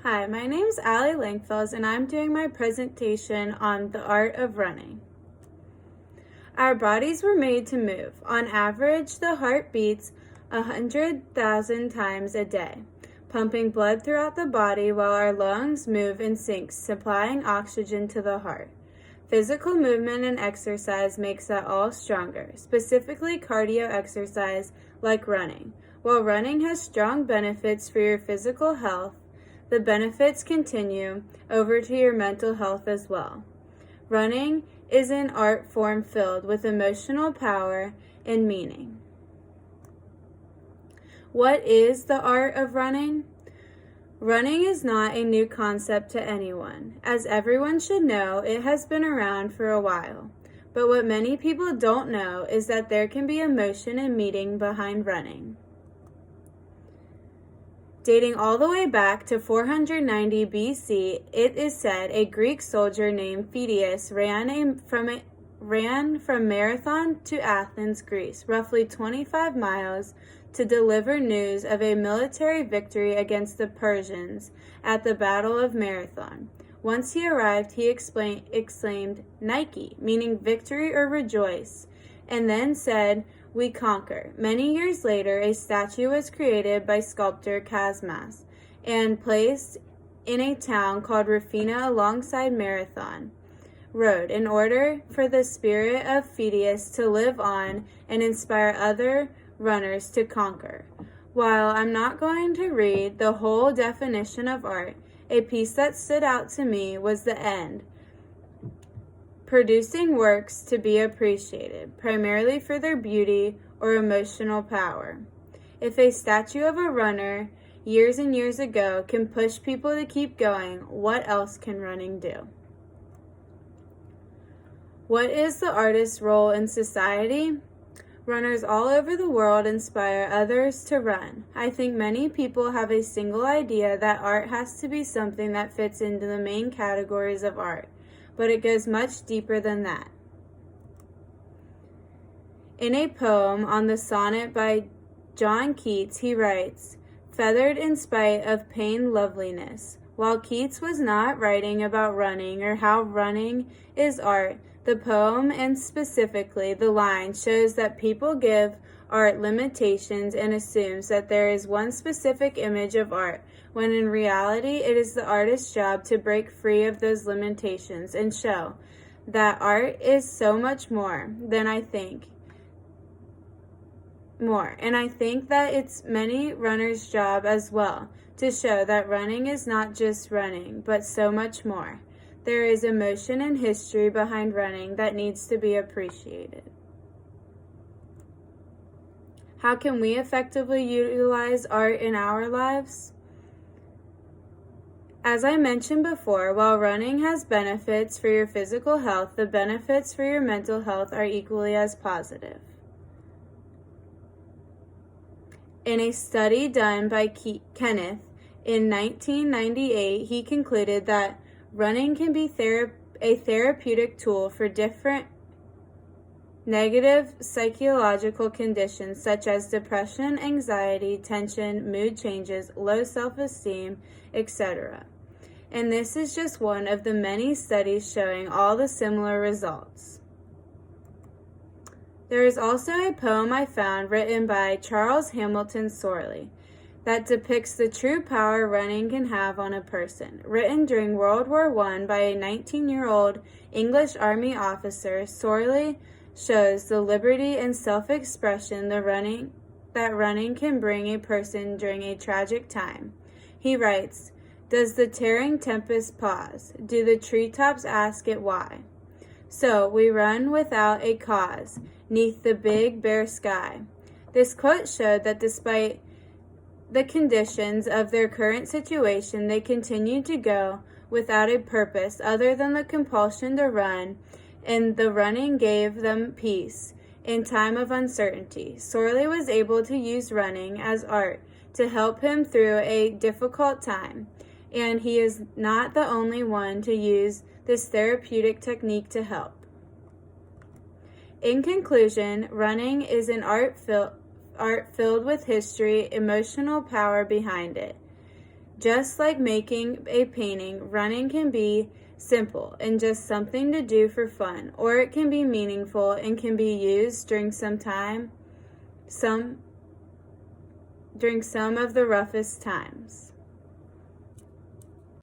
Hi, my name's Allie Langfels and I'm doing my presentation on the art of running. Our bodies were made to move. On average, the heart beats 100,000 times a day, pumping blood throughout the body while our lungs move in sync, supplying oxygen to the heart. Physical movement and exercise makes that all stronger, specifically cardio exercise like running. While running has strong benefits for your physical health, the benefits continue over to your mental health as well. Running is an art form filled with emotional power and meaning. What is the art of running? Running is not a new concept to anyone. As everyone should know, it has been around for a while. But what many people don't know is that there can be emotion and meaning behind running. Dating all the way back to 490 BC, it is said a Greek soldier named Phidias ran from Marathon to Athens, Greece, roughly 25 miles, to deliver news of a military victory against the Persians at the Battle of Marathon. Once he arrived, he exclaimed, "Nike," meaning victory or rejoice, and then said, "We conquer." Many years later, a statue was created by sculptor Casmas and placed in a town called Rufina alongside Marathon Road in order for the spirit of Phidias to live on and inspire other runners to conquer. While I'm not going to read the whole definition of art, a piece that stood out to me was the end. Producing works to be appreciated, primarily for their beauty or emotional power. If a statue of a runner years and years ago can push people to keep going, what else can running do? What is the artist's role in society? Runners all over the world inspire others to run. I think many people have a single idea that art has to be something that fits into the main categories of art, but it goes much deeper than that. In a poem on the sonnet by John Keats, he writes, "Feathered in spite of pain loveliness." While Keats was not writing about running or how running is art, the poem, and specifically the line, shows that people give art limitations and assumes that there is one specific image of art, when in reality it is the artist's job to break free of those limitations and show that art is so much more than I think. And I think that it's many runners' job as well to show that running is not just running, but so much more. There is emotion and history behind running that needs to be appreciated. How can we effectively utilize art in our lives? As I mentioned before, while running has benefits for your physical health, the benefits for your mental health are equally as positive. In a study done by Kenneth in 1998, he concluded that running can be a therapeutic tool for different negative psychological conditions such as depression, anxiety, tension, mood changes, low self-esteem, etc. And this is just one of the many studies showing all the similar results. There is also a poem I found written by Charles Hamilton Sorley that depicts the true power running can have on a person. Written during World War I by a 19-year-old English Army officer, Sorley shows the liberty and self-expression that running can bring a person during a tragic time. He writes, "Does the tearing tempest pause? Do the treetops ask it why? So we run without a cause, 'neath the big bare sky." This quote showed that despite the conditions of their current situation, they continued to go without a purpose other than the compulsion to run, and the running gave them peace in time of uncertainty. Sorley was able to use running as art to help him through a difficult time, and he is not the only one to use this therapeutic technique to help. In conclusion, running is an art filled with history, emotional power behind it. Just like making a painting, running can be simple and just something to do for fun, or it can be meaningful and can be used during some of the roughest times.